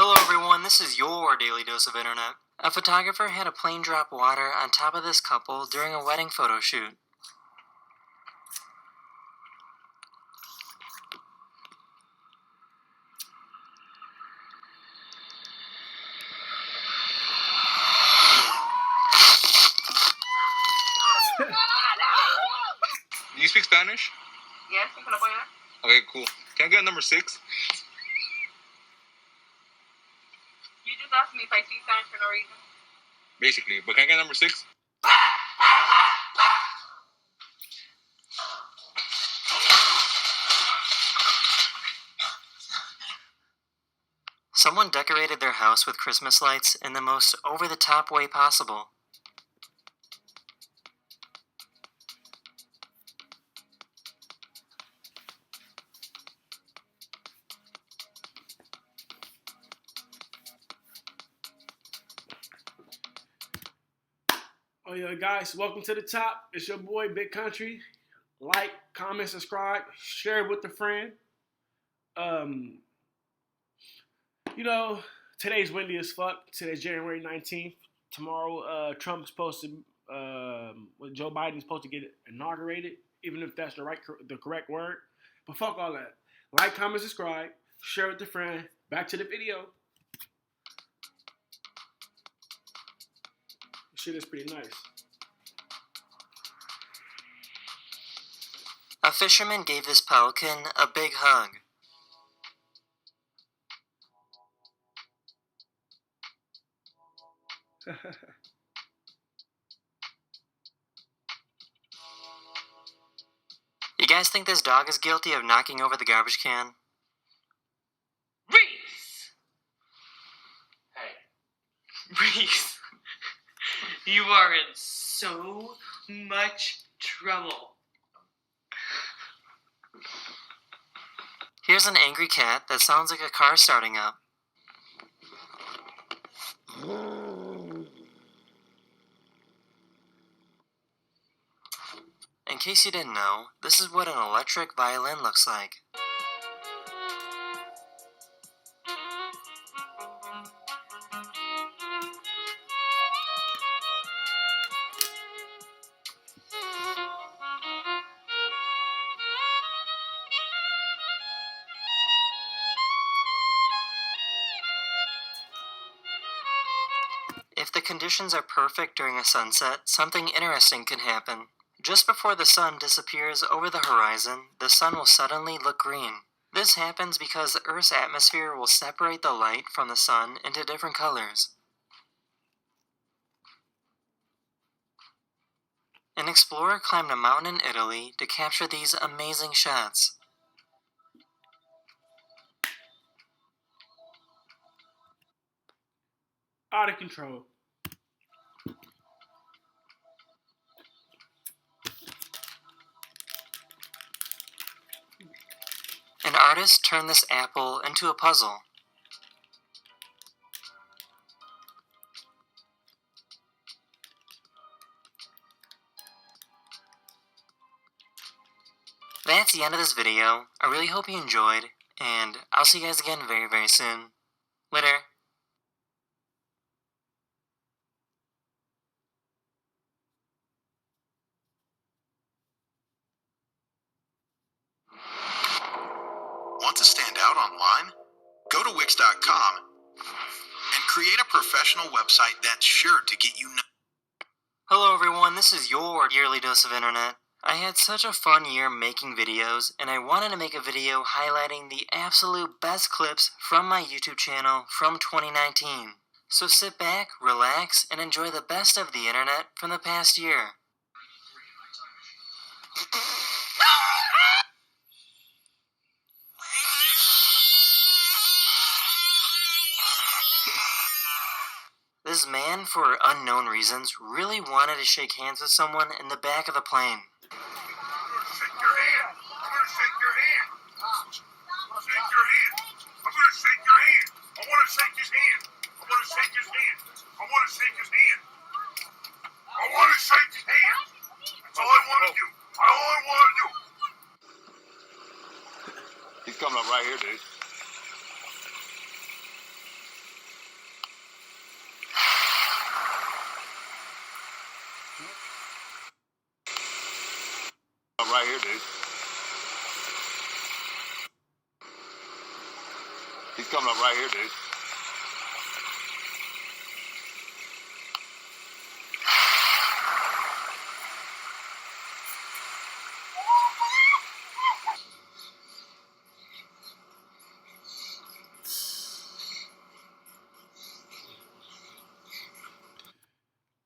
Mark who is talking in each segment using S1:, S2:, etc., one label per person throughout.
S1: Hello everyone, this is your Daily Dose of Internet. A photographer had a plane drop water on top of this couple during a wedding photo shoot.
S2: Do you speak Spanish?
S3: Yes, ¿me lo puedo dar?
S2: Okay, cool. Can I get number 6?
S3: You just asked me if I speak Spanish for no reason.
S2: Basically, but can I get number 6?
S1: Someone decorated their house with Christmas lights in the most over-the-top way possible.
S4: Oh yeah, guys, welcome to the top. It's your boy Big Country. Like, comment, subscribe, share it with a friend. Today's windy as fuck. Today's January 19th. Tomorrow, Trump's supposed to, Joe Biden's supposed to get inaugurated, even if that's the correct word. But fuck all that. Like, comment, subscribe, share it with a friend. Back to the video. Shit is pretty nice.
S1: A fisherman gave this pelican a big hug. You guys think this dog is guilty of knocking over the garbage can?
S5: Reese! Hey. Reese, you are in so much trouble.
S1: Here's an angry cat that sounds like a car starting up. In case you didn't know, this is what an electric violin looks like. If the conditions are perfect during a sunset, something interesting can happen. Just before the sun disappears over the horizon, the sun will suddenly look green. This happens because the Earth's atmosphere will separate the light from the sun into different colors. An explorer climbed a mountain in Italy to capture these amazing shots.
S4: Out of control.
S1: An artist turned this apple into a puzzle. That's the end of this video. I really hope you enjoyed, and I'll see you guys again very, very soon. Later.
S6: Want to stand out online? Go to Wix.com and create a professional website that's sure to get you
S1: Hello everyone, this is your Yearly Dose of Internet. I had such a fun year making videos, and I wanted to make a video highlighting the absolute best clips from my YouTube channel from 2019. So sit back, relax, and enjoy the best of the internet from the past year. This man, for unknown reasons, really wanted to shake hands with someone in the back of the plane.
S7: I'm gonna shake your hand. I'm gonna shake your hand. Shake your hand. I'm gonna shake your hand. I want to shake his hand. I want to shake his hand. I want to shake his hand. I want to shake his hand. That's all I want to do. All I want to do.
S2: He's coming up right here, dude.
S7: up right here, dude. He's coming up right here, dude.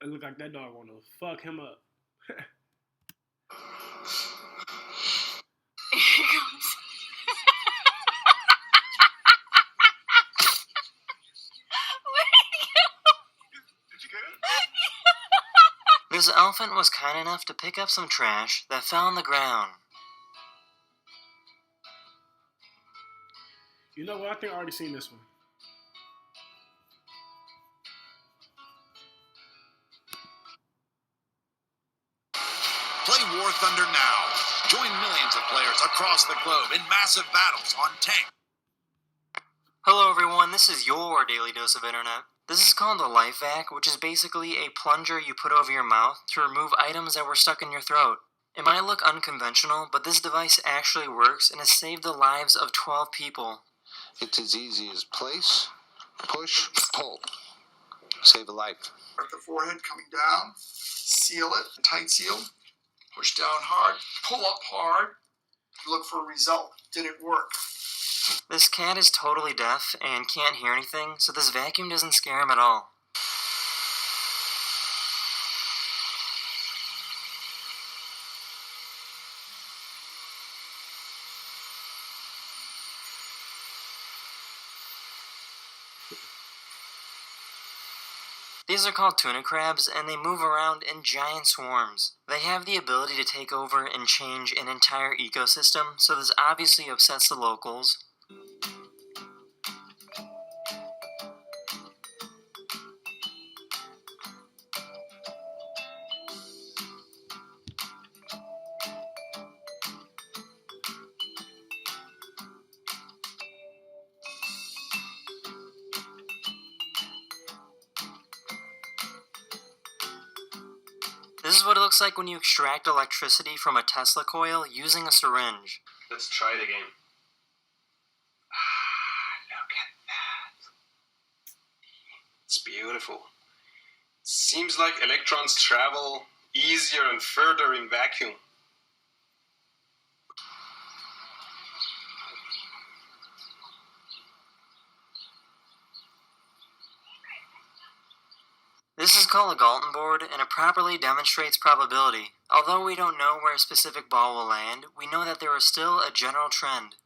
S4: It looked like that dog wanna fuck him up.
S3: Here he comes.
S7: Did you get it?
S1: This elephant was kind enough to pick up some trash that fell on the ground.
S4: You know what? I think I already seen this one.
S6: Play War Thunder now. Join millions of players across the globe in massive battles on tank.
S1: Hello everyone, this is your daily dose of internet. This is called a life vac, which is basically a plunger you put over your mouth to remove items that were stuck in your throat. It might look unconventional, but this device actually works and has saved the lives of 12 people.
S8: It's as easy as place, push, pull. Save a life.
S9: At the forehead coming down, seal it, tight seal, push down hard, pull up hard, look for a result. Did it work?
S1: This cat is totally deaf and can't hear anything, so this vacuum doesn't scare him at all. These are called tuna crabs, and they move around in giant swarms. They have the ability to take over and change an entire ecosystem, so this obviously upsets the locals. This is what it looks like when you extract electricity from a Tesla coil using a syringe.
S8: Let's try it again. Look at that. It's beautiful. Seems like electrons travel easier and further in vacuum.
S1: This is called a Galton board, and it properly demonstrates probability. Although we don't know where a specific ball will land, we know that there is still a general trend.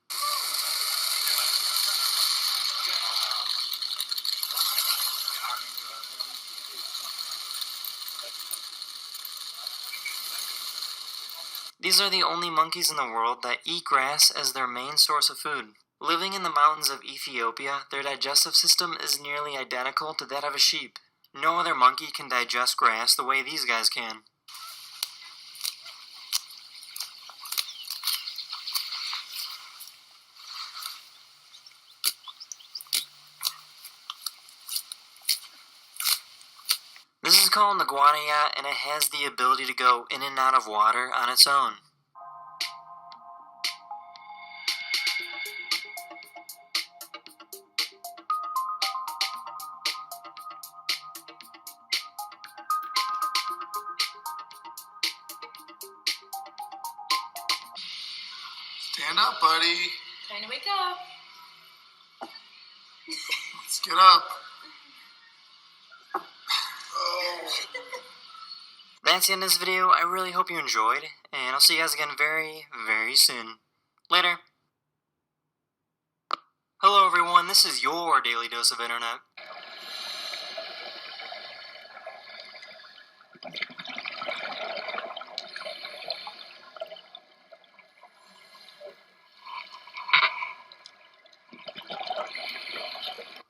S1: These are the only monkeys in the world that eat grass as their main source of food. Living in the mountains of Ethiopia, their digestive system is nearly identical to that of a sheep. No other monkey can digest grass the way these guys can. This is called an iguana yacht, and it has the ability to go in and out of water on its own.
S9: Stand up, buddy.
S3: Time to wake up.
S9: Let's get up. Oh.
S1: That's the end of this video. I really hope you enjoyed, and I'll see you guys again very, very soon. Later. Hello everyone, this is your daily dose of internet.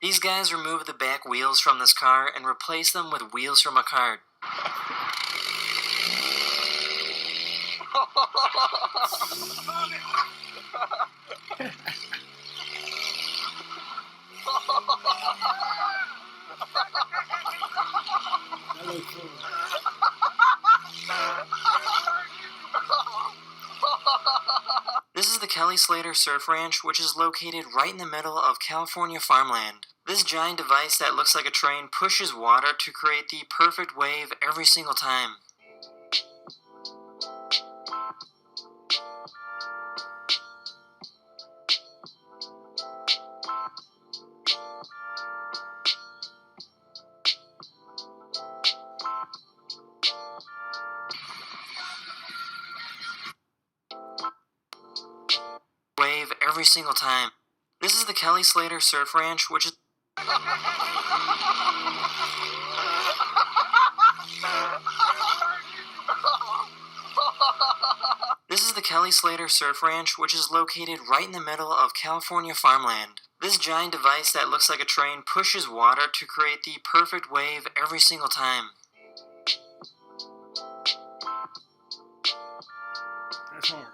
S1: These guys removed the back wheels from this car and replaced them with wheels from a cart.
S4: That looks cool.
S1: Kelly Slater Surf Ranch, which is located right in the middle of California farmland. This giant device that looks like a train pushes water to create the perfect wave every single time. Wave every single time. This is the Kelly Slater Surf Ranch, which is Kelly Slater Surf Ranch, which is located right in the middle of California farmland. This giant device that looks like a train pushes water to create the perfect wave every single time.
S4: That's hard.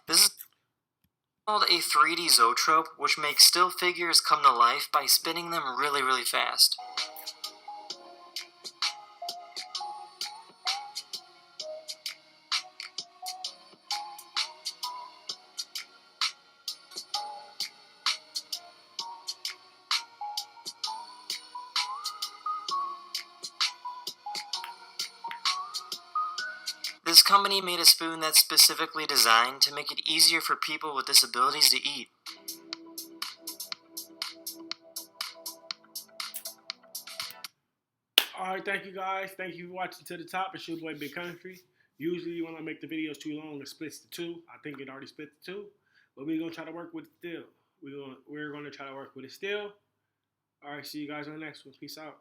S1: This is called a 3D zoetrope, which makes still figures come to life by spinning them really, really fast. This company made a spoon that's specifically designed to make it easier for people with disabilities to eat.
S4: Alright, thank you guys. Thank you for watching to the top. It's your boy Big Country. Usually when I make the videos too long, it splits to two. I think it already split to two. But we're going to try to work with it still. We're going to try to work with it still. Alright, see you guys on the next one. Peace out.